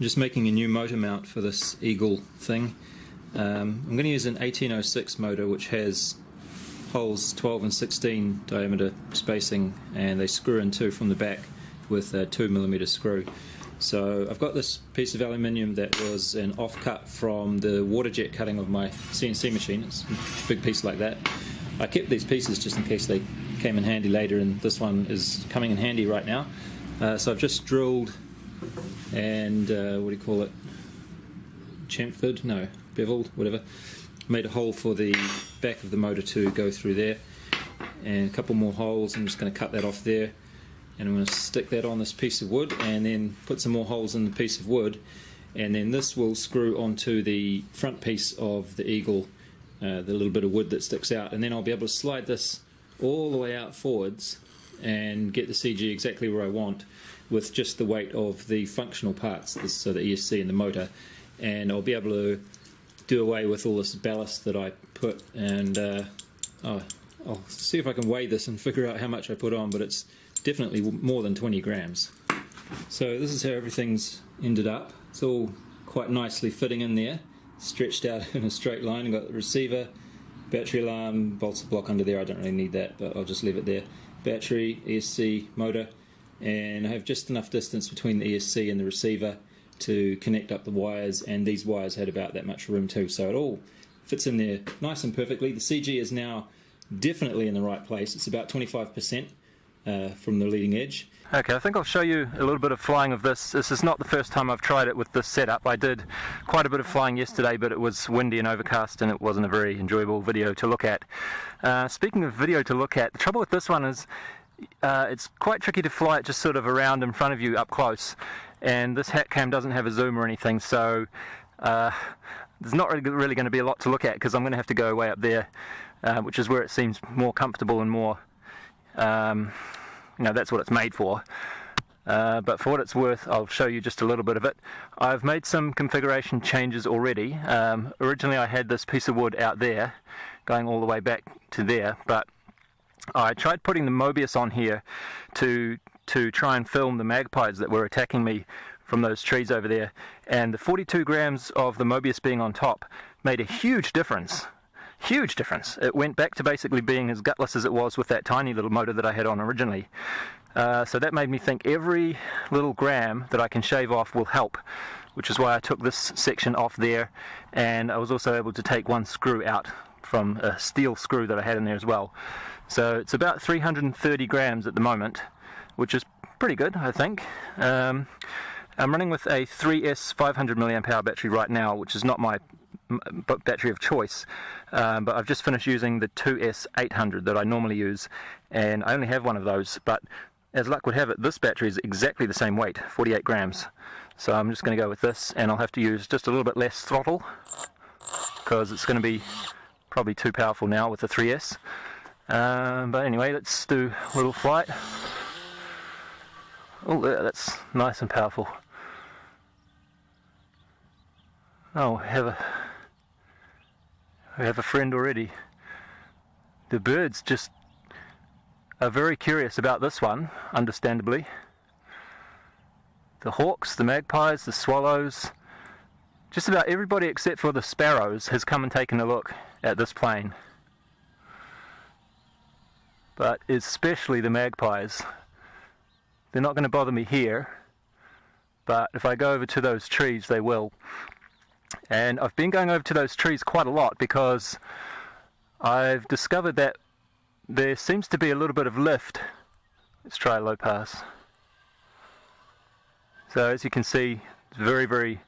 I'm just making a new motor mount for this Eagle thing. I'm going to use an 1806 motor which has holes 12 and 16 diameter spacing, and they screw in two from the back with a 2mm screw. So I've got this piece of aluminium that was an offcut from the water jet cutting of my CNC machine. It's a big piece like that. I kept these pieces just in case they came in handy later, and this one is coming in handy right now. So I've just drilled and chamfered? No, beveled, whatever. Made a hole for the back of the motor to go through there, and a couple more holes. I'm just going to cut that off there, and I'm going to stick that on this piece of wood, and then put some more holes in the piece of wood, and then this will screw onto the front piece of the Eagle, the little bit of wood that sticks out, and then I'll be able to slide this all the way out forwards and get the CG exactly where I want with just the weight of the functional parts, so the ESC and the motor, and I'll be able to do away with all this ballast that I put, and I'll see if I can weigh this and figure out how much I put on, but it's definitely more than 20 grams. So this is how everything's ended up. It's all quite nicely fitting in there, stretched out in a straight line. I've got the receiver, battery alarm, balsa block under there. I don't really need that, but I'll just leave it there. Battery, ESC, motor, and I have just enough distance between the ESC and the receiver to connect up the wires, and these wires had about that much room too, so it all fits in there nice and perfectly. The CG is now definitely in the right place. It's about 25% from the leading edge. Okay, I think I'll show you a little bit of flying of this. This is not the first time I've tried it with this setup. I did quite a bit of flying yesterday, but it was windy and overcast, and it wasn't a very enjoyable video to look at. Speaking of video to look at, the trouble with this one is it's quite tricky to fly it just sort of around in front of you up close, and this hat cam doesn't have a zoom or anything, so there's not really going to be a lot to look at, because I'm going to have to go way up there, which is where it seems more comfortable and more that's what it's made for. But for what it's worth, I'll show you just a little bit of it. I've made some configuration changes already. Originally I had this piece of wood out there going all the way back to there, but I tried putting the Mobius on here to try and film the magpies that were attacking me from those trees over there, and the 42 grams of the Mobius being on top made a huge difference. Huge difference. It went back to basically being as gutless as it was with that tiny little motor that I had on originally. So that made me think every little gram that I can shave off will help, which is why I took this section off there, and I was also able to take one screw out from a steel screw that I had in there as well. So it's about 330 grams at the moment, which is pretty good, I think. I'm running with a 3S 500 mAh battery right now, which is not my battery of choice, but I've just finished using the 2S 800 that I normally use, and I only have one of those, but as luck would have it, this battery is exactly the same weight, 48 grams. So I'm just going to go with this, and I'll have to use just a little bit less throttle, because it's going to be probably too powerful now with the 3S. But anyway, let's do a little flight. Oh, yeah, that's nice and powerful. Oh, we have a friend already. The birds just are very curious about this one, understandably. The hawks, the magpies, the swallows, just about everybody except for the sparrows has come and taken a look at this plane. But especially the magpies. They're not going to bother me here, but if I go over to those trees, they will. And I've been going over to those trees quite a lot because I've discovered that there seems to be a little bit of lift. Let's try a low pass. So as you can see, it's very, very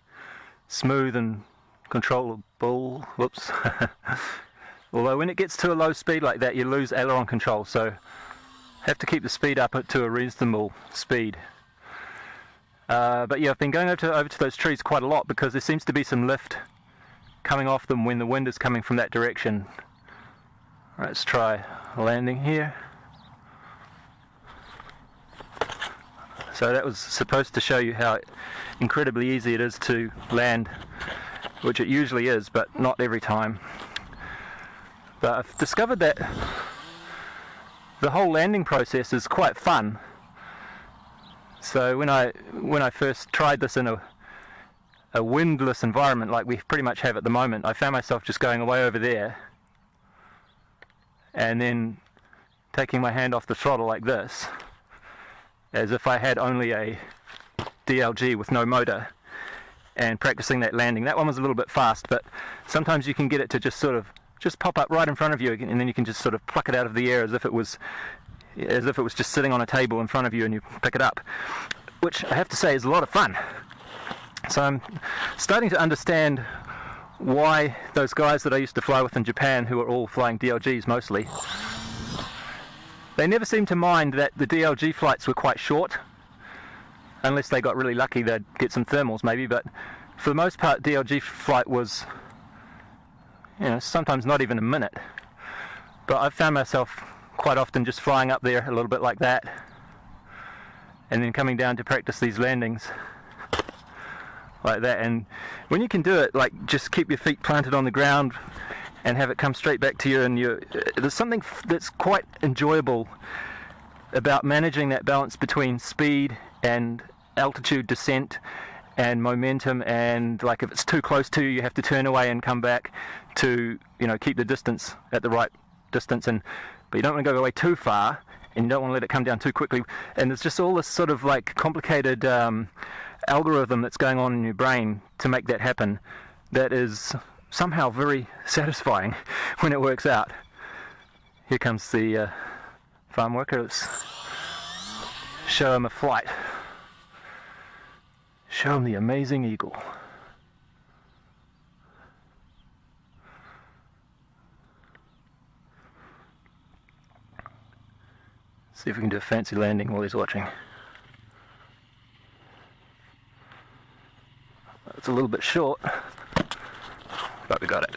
smooth and controllable. Whoops. Although when it gets to a low speed like that, you lose aileron control, so have to keep the speed up to a reasonable speed. But yeah, I've been going over to those trees quite a lot because there seems to be some lift coming off them when the wind is coming from that direction. Right, let's try landing here. So that was supposed to show you how incredibly easy it is to land, which it usually is, but not every time. But I've discovered that the whole landing process is quite fun. So when I first tried this in a windless environment like we pretty much have at the moment, I found myself just going away over there and then taking my hand off the throttle like this, as if I had only a DLG with no motor, and practicing that landing. That one was a little bit fast, but sometimes you can get it to just sort of just pop up right in front of you, and then you can just sort of pluck it out of the air as if it was just sitting on a table in front of you, and you pick it up, which I have to say is a lot of fun. So I'm starting to understand why those guys that I used to fly with in Japan, who were all flying DLGs mostly, they never seemed to mind that the DLG flights were quite short. Unless they got really lucky, they'd get some thermals maybe, but for the most part DLG flight was, sometimes not even a minute. But I've found myself quite often just flying up there a little bit like that, and then coming down to practice these landings like that. And when you can do it, like, just keep your feet planted on the ground and have it come straight back to you, and there's something that's quite enjoyable about managing that balance between speed and altitude descent and momentum, and like if it's too close to you, you have to turn away and come back to keep the distance at the right distance, but you don't want to go away too far, and you don't want to let it come down too quickly. And there's just all this sort of like complicated algorithm that's going on in your brain to make that happen, that is somehow very satisfying when it works out. Here comes the farm worker. Let's show him a flight. Show him the amazing eagle. See if we can do a fancy landing while he's watching. It's a little bit short, but we got it.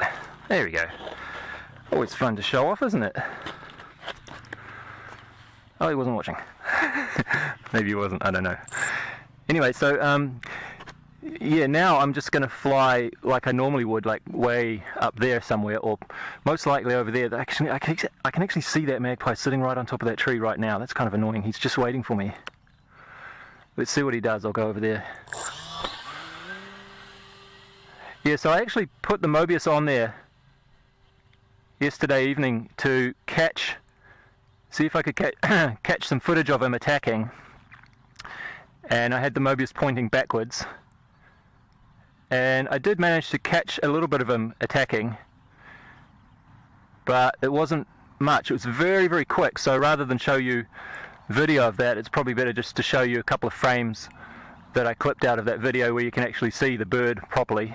There we go. Always fun to show off, isn't it? Oh, he wasn't watching. Maybe he wasn't, I don't know. Anyway, so yeah, now I'm just going to fly like I normally would, like way up there somewhere, or most likely over there. Actually, I can actually see that magpie sitting right on top of that tree right now. That's kind of annoying. He's just waiting for me. Let's see what he does. I'll go over there. Yeah, so I actually put the Mobius on there yesterday evening to see if I could catch some footage of him attacking. And I had the Mobius pointing backwards, and I did manage to catch a little bit of him attacking, but it wasn't much. It was very, very quick, so rather than show you video of that, it's probably better just to show you a couple of frames that I clipped out of that video where you can actually see the bird properly.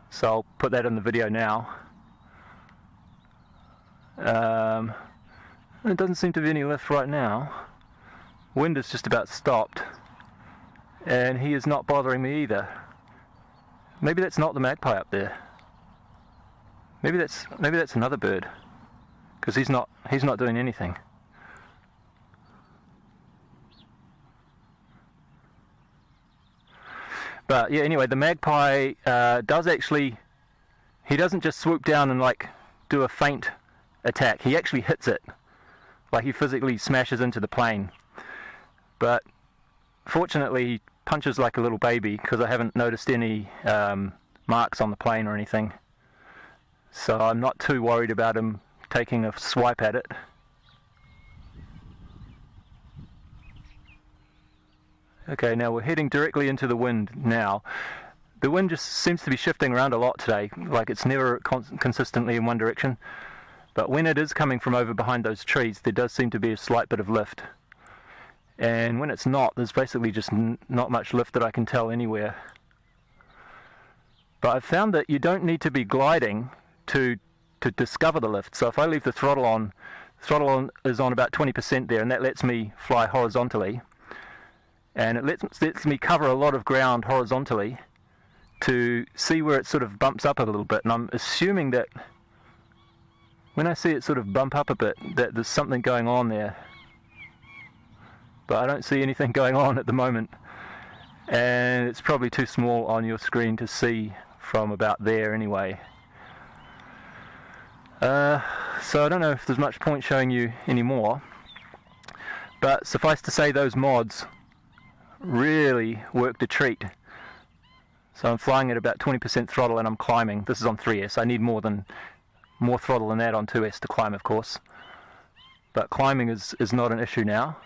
So I'll put that in the video now. It doesn't seem to be any lift right now. Wind is just about stopped, and he is not bothering me either. Maybe that's not the magpie up there. Maybe that's another bird, because he's not doing anything. But yeah, anyway, the magpie he doesn't just swoop down and like do a feint attack. He actually hits it, like he physically smashes into the plane. But fortunately he punches like a little baby, because I haven't noticed any marks on the plane or anything. So I'm not too worried about him taking a swipe at it. Okay, now we're heading directly into the wind now. The wind just seems to be shifting around a lot today, like it's never consistently in one direction. But when it is coming from over behind those trees, there does seem to be a slight bit of lift. And when it's not, there's basically just not much lift that I can tell anywhere. But I've found that you don't need to be gliding to discover the lift. So if I leave the throttle on is on about 20% there, and that lets me fly horizontally. And it lets me cover a lot of ground horizontally to see where it sort of bumps up a little bit. And I'm assuming that when I see it sort of bump up a bit, that there's something going on there. But I don't see anything going on at the moment, and it's probably too small on your screen to see from about there anyway. So I don't know if there's much point showing you anymore, but suffice to say those mods really worked a treat. So I'm flying at about 20% throttle and I'm climbing. This is on 3S. I need more throttle than that on 2S to climb, of course. But climbing is not an issue now.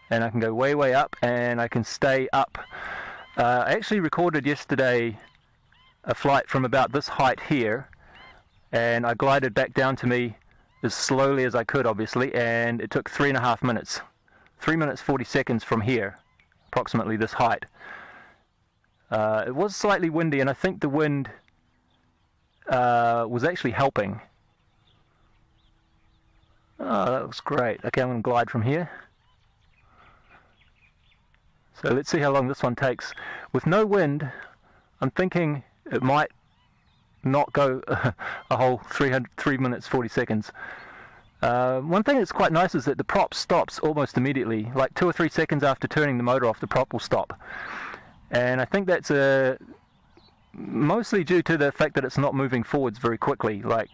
And I can go way up, and I can stay up. I actually recorded yesterday a flight from about this height here, and I glided back down to me as slowly as I could, obviously, and it took 3.5 minutes. 3 minutes 40 seconds from here, approximately this height. It was slightly windy, and I think the wind was actually helping. Oh, that looks great. Okay, I'm going to glide from here. So let's see how long this one takes. With no wind, I'm thinking it might not go a whole 3 minutes 40 seconds. One thing that's quite nice is that the prop stops almost immediately. Like 2 or 3 seconds after turning the motor off, the prop will stop. And I think that's mostly due to the fact that it's not moving forwards very quickly. Like,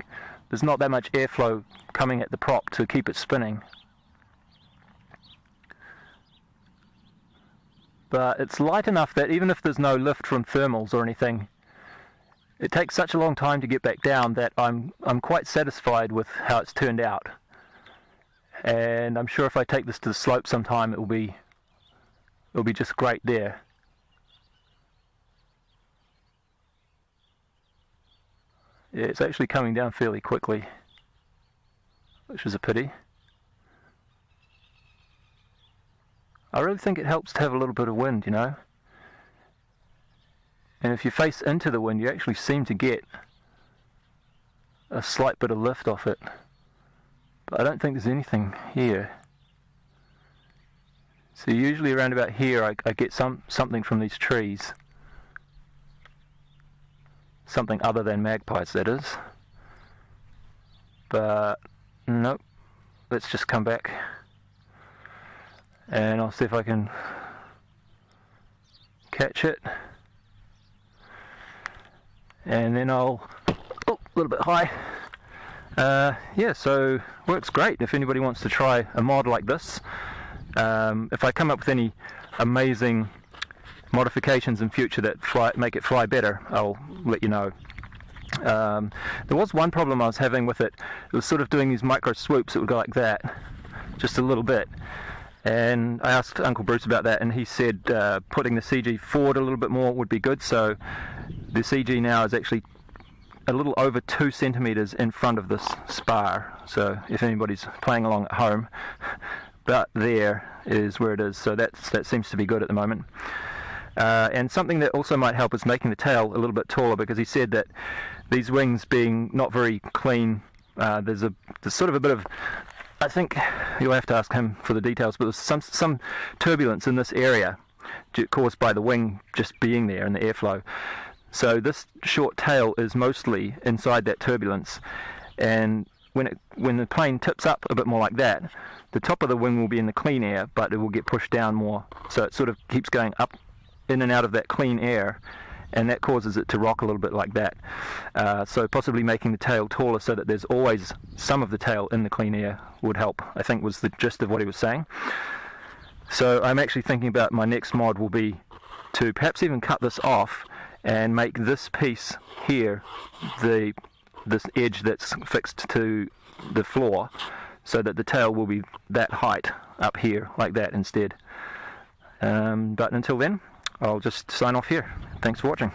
there's not that much airflow coming at the prop to keep it spinning. But it's light enough that even if there's no lift from thermals or anything, it takes such a long time to get back down that I'm quite satisfied with how it's turned out. And I'm sure if I take this to the slope sometime, it'll be just great there. Yeah, it's actually coming down fairly quickly, which is a pity. I really think it helps to have a little bit of wind, you know. And if you face into the wind, you actually seem to get a slight bit of lift off it. But I don't think there's anything here. So usually around about here I get something from these trees. Something other than magpies, that is. But nope. Let's just come back. And I'll see if I can catch it. And then I'll... Oh, a little bit high. Yeah, so works great if anybody wants to try a mod like this. If I come up with any amazing modifications in future that make it fly better, I'll let you know. There was one problem I was having with it. It was sort of doing these micro swoops that would go like that, just a little bit. And I asked Uncle Bruce about that, and he said putting the CG forward a little bit more would be good. So the CG now is actually a little over 2 centimeters in front of this spar. So if anybody's playing along at home, but there is where it is. So that seems to be good at the moment. And something that also might help is making the tail a little bit taller, because he said that these wings being not very clean, there's sort of a bit of, I think you'll have to ask him for the details, but there's some turbulence in this area caused by the wing just being there and the airflow. So this short tail is mostly inside that turbulence, and when the plane tips up a bit more like that, the top of the wing will be in the clean air, but it will get pushed down more. So it sort of keeps going up in and out of that clean air, and that causes it to rock a little bit like that. So possibly making the tail taller so that there's always some of the tail in the clean air would help, I think was the gist of what he was saying. So I'm actually thinking about my next mod will be to perhaps even cut this off and make this piece here this edge that's fixed to the floor, so that the tail will be that height up here like that instead. But until then, I'll just sign off here. Thanks for watching.